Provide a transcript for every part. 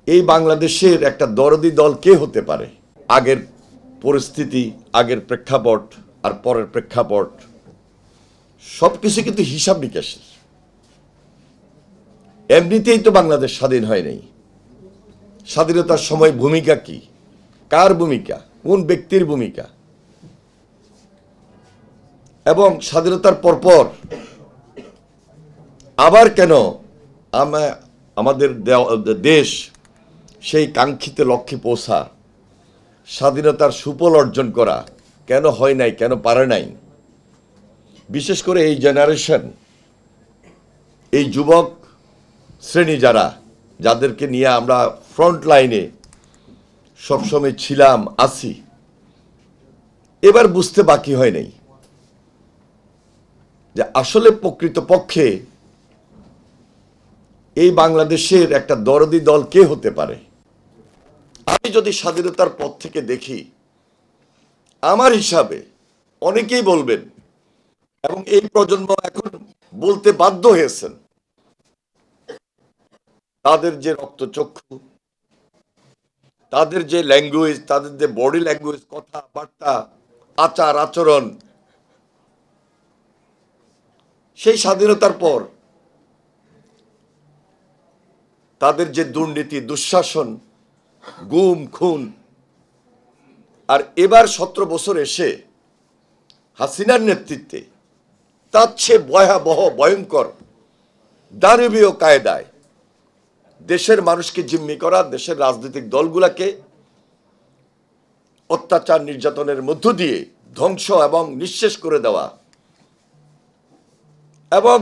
এই বাংলাদেশের একটা দরদি দল কে হতে পারে? আগের পরিস্থিতি, আগের প্রেক্ষাপট আর পরের প্রেক্ষাপট সবকিছু কিন্তু হিসাব নিকাশের। এমনিতেই তো বাংলাদেশ স্বাধীন হয় নাই। স্বাধীনতার সময় ভূমিকা কি, কার ভূমিকা, কোন ব্যক্তির ভূমিকা, এবং স্বাধীনতার পরপর আবার কেন আমাদের দেশ সেই কাঙ্ক্ষিত লক্ষ্যে পৌঁছা, স্বাধীনতার সুফল অর্জন করা কেন হয় নাই, কেন পারে নাই? বিশেষ করে এই জেনারেশন, এই যুবক শ্রেণী যাদেরকে নিয়ে আমরা ফ্রন্ট লাইনে সবসময় ছিলাম, আছি, এবার বুঝতে বাকি হয় নাই যে আসলে প্রকৃতপক্ষে এই বাংলাদেশের একটা দরদি দল কে হতে পারে। আমি যদি স্বাধীনতার পথ থেকে দেখি, আমার হিসাবে অনেকেই বলবেন, এবং এই প্রজন্ম এখন বলতে বাধ্য হয়েছেন, তাদের যে রক্তচক্ষু, তাদের যে ল্যাঙ্গুয়েজ, তাদের যে বডি ল্যাঙ্গুয়েজ, কথাবার্তা, আচার আচরণ, সেই স্বাধীনতার পর তাদের যে দুর্নীতি, দুঃশাসন, গুম খুন, আর এবার 17 বছর এসে হাসিনার নেতৃত্বে তার চেয়ে ভয়াবহ, ভয়ঙ্কর, দানবীয় কায়দায় দেশের মানুষকে জিম্মি করা, দেশের রাজনৈতিক দলগুলোকে অত্যাচার নির্যাতনের মধ্য দিয়ে ধ্বংস এবং নিঃশেষ করে দেওয়া, এবং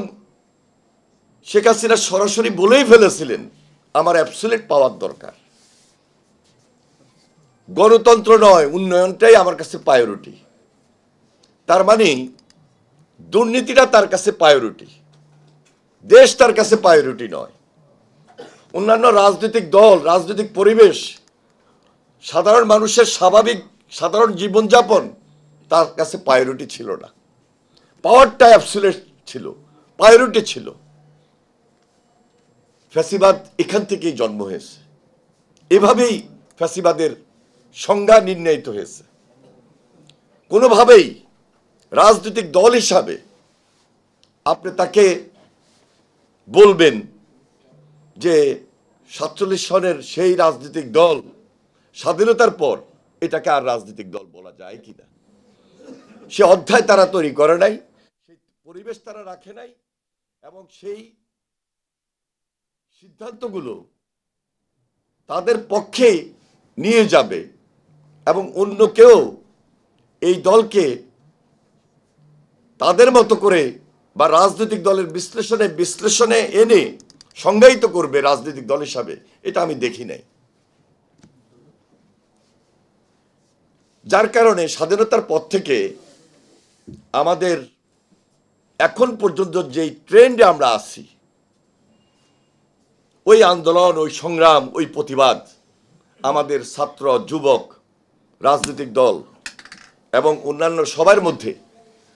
শেখ হাসিনা সরাসরি বলেই ফেলেছিলেন আমার অ্যাবসলিউট পাওয়ার দরকার, গণতন্ত্র নয়, উন্নয়নটাই আমার কাছে প্রায়োরিটি। তার মানে দুর্নীতিটা তার কাছে প্রায়োরিটি, দেশ তার কাছে প্রায়োরিটি নয়। অন্যান্য রাজনৈতিক দল, রাজনৈতিক পরিবেশ, সাধারণ মানুষের স্বাভাবিক সাধারণ জীবনযাপন তার কাছে প্রায়োরিটি ছিল না। পাওয়ারটা অ্যাবসলিউট ছিল, প্রায়োরিটি ছিল। ফ্যাসিবাদ এখান থেকেই জন্ম হয়েছে, এভাবেই ফ্যাসিবাদের সংজ্ঞা নির্ণয়িত হয়েছে। কোনোভাবেই রাজনৈতিক দল হিসাবে আপনি তাকে বলবেন যে 47 সনের সেই রাজনৈতিক দল স্বাধীনতার পর এটাকে আর রাজনৈতিক দল বলা যায় কিনা? সে অধ্যায় তারা তৈরি করে নাই, সেই পরিবেশ তারা রাখে নাই, এবং সেই সিদ্ধান্তগুলো তাদের পক্ষে নিয়ে যাবে, এবং অন্য কেউ এই দলকে তাদের মতো করে বা রাজনৈতিক দলের বিশ্লেষণে এনে সংজ্ঞায়িত করবে রাজনৈতিক দল হিসাবে, এটা আমি দেখি নাই। যার কারণে স্বাধীনতার পর থেকে আমাদের এখন পর্যন্ত যেই ট্রেন্ডে আমরা আছি, ওই আন্দোলন, ওই সংগ্রাম, ওই প্রতিবাদ আমাদের ছাত্র, যুবক, রাজনৈতিক দল এবং অন্যান্য সবার মধ্যে